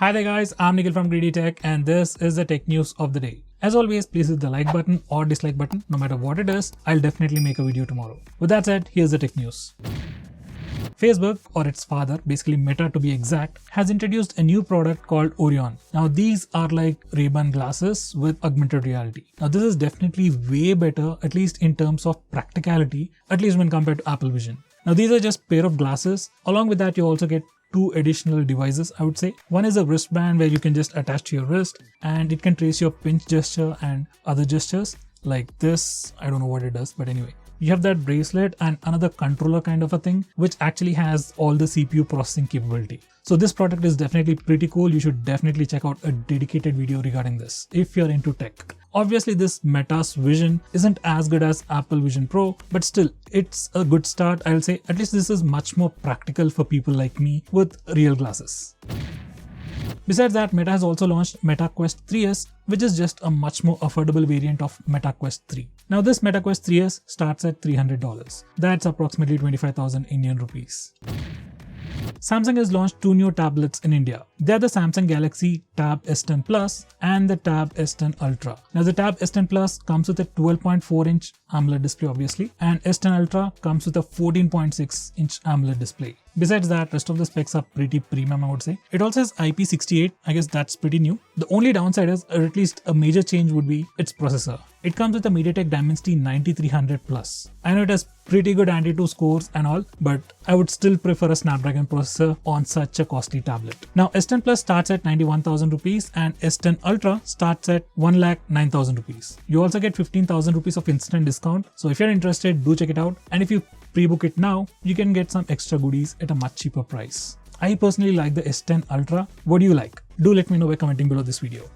Hi there guys, I'm Nikhil from GreedyTech and this is the tech news of the day. As always, please hit the like button or dislike button. No matter what it is, I'll definitely make a video tomorrow. With that said, here's the tech news. Facebook, or its father, basically Meta to be exact, has introduced a new product called Orion. Now these are like Ray-Ban glasses with augmented reality. Now this is definitely way better, at least in terms of practicality, at least when compared to Apple Vision. Now these are just pair of glasses. Along with that, you also get two additional devices, I would say. One is a wristband where you can just attach to your wrist and it can trace your pinch gesture and other gestures like this. I don't know what it does, but anyway. You have that bracelet and another controller kind of a thing, which actually has all the CPU processing capability. So this product is definitely pretty cool. You should definitely check out a dedicated video regarding this if you're into tech. Obviously, this Meta's Vision isn't as good as Apple Vision Pro, but still, it's a good start, I'll say. At least this is much more practical for people like me with real glasses. Besides that, Meta has also launched Meta Quest 3S, which is just a much more affordable variant of Meta Quest 3. Now this Meta Quest 3S starts at $300. That's approximately 25,000 Indian rupees. Samsung has launched two new tablets in India. They are the Samsung Galaxy Tab S10 Plus and the Tab S10 Ultra. Now the Tab S10 Plus comes with a 12.4-inch AMOLED display obviously, and S10 Ultra comes with a 14.6-inch AMOLED display. Besides that, rest of the specs are pretty premium, I would say. It also has IP68, I guess that's pretty new. The only downside is, or at least a major change would be its processor. It comes with a MediaTek Dimensity 9300 Plus. I know it has pretty good Antutu scores and all, but I would still prefer a Snapdragon processor on such a costly tablet. Now S10 Plus starts at 91,000 rupees and S10 Ultra starts at 1,09,000 rupees. You also get 15,000 rupees of instant discount. So if you're interested, do check it out. And if you pre-book it now, you can get some extra goodies at a much cheaper price. I personally like the S10 Ultra. What do you like? Do let me know by commenting below this video.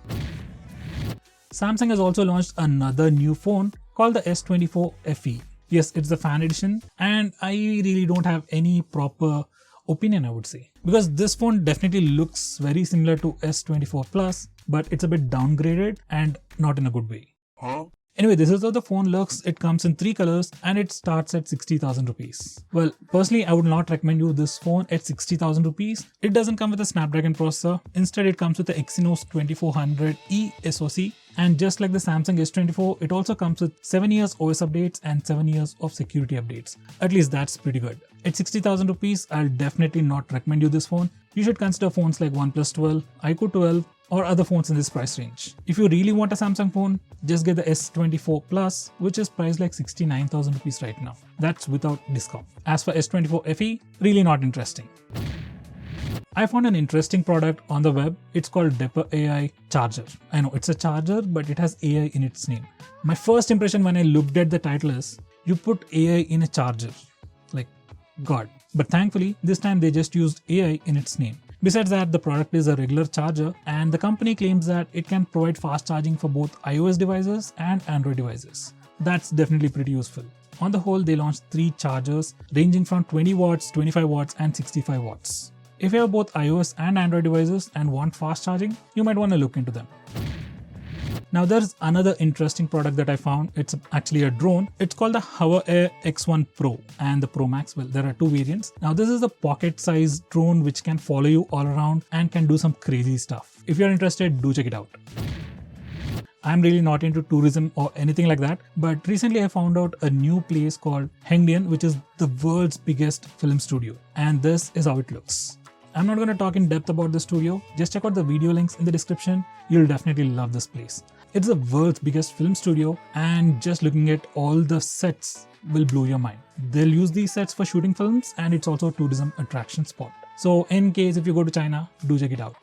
Samsung has also launched another new phone called the S24 FE. Yes, it's the fan edition, and I really don't have any proper opinion, I would say, because this phone definitely looks very similar to S24 Plus, but it's a bit downgraded and not in a good way. Anyway, this is how the phone looks. It comes in 3 colors and it starts at 60,000 rupees. Well, personally, I would not recommend you this phone at 60,000 rupees. It doesn't come with a Snapdragon processor. Instead, it comes with the Exynos 2400E SoC. And just like the Samsung S24, it also comes with 7 years OS updates and 7 years of security updates. At least that's pretty good. At 60,000 rupees, I'll definitely not recommend you this phone. You should consider phones like OnePlus 12, iQOO 12, or other phones in this price range. If you really want a Samsung phone, just get the S24 Plus, which is priced like 69,000 rupees right now. That's without discount. As for S24 FE, really not interesting. I found an interesting product on the web. It's called DeperAI charger. I know it's a charger, but it has AI in its name. My first impression when I looked at the title is, you put AI in a charger. Like, God. But thankfully, this time they just used AI in its name. Besides that, the product is a regular charger, and the company claims that it can provide fast charging for both iOS devices and Android devices. That's definitely pretty useful. On the whole, they launched 3 chargers ranging from 20 watts, 25 watts and 65 watts. If you have both iOS and Android devices and want fast charging, you might want to look into them. Now there's another interesting product that I found. It's actually a drone. It's called the HOVERAir X1 Pro and the PROMAX. Well, there are 2 variants. Now this is a pocket-sized drone which can follow you all around and can do some crazy stuff. If you're interested, do check it out. I'm really not into tourism or anything like that, but recently I found out a new place called Hengdian, which is the world's biggest film studio. And this is how it looks. I'm not going to talk in depth about the studio. Just check out the video links in the description. You'll definitely love this place. It's the world's biggest film studio, and just looking at all the sets will blow your mind. They'll use these sets for shooting films, and it's also a tourism attraction spot. So in case if you go to China, do check it out.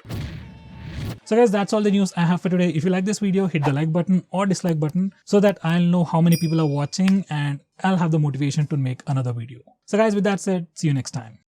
So guys, that's all the news I have for today. If you like this video, hit the like button or dislike button so that I'll know how many people are watching and I'll have the motivation to make another video. So guys, with that said, see you next time.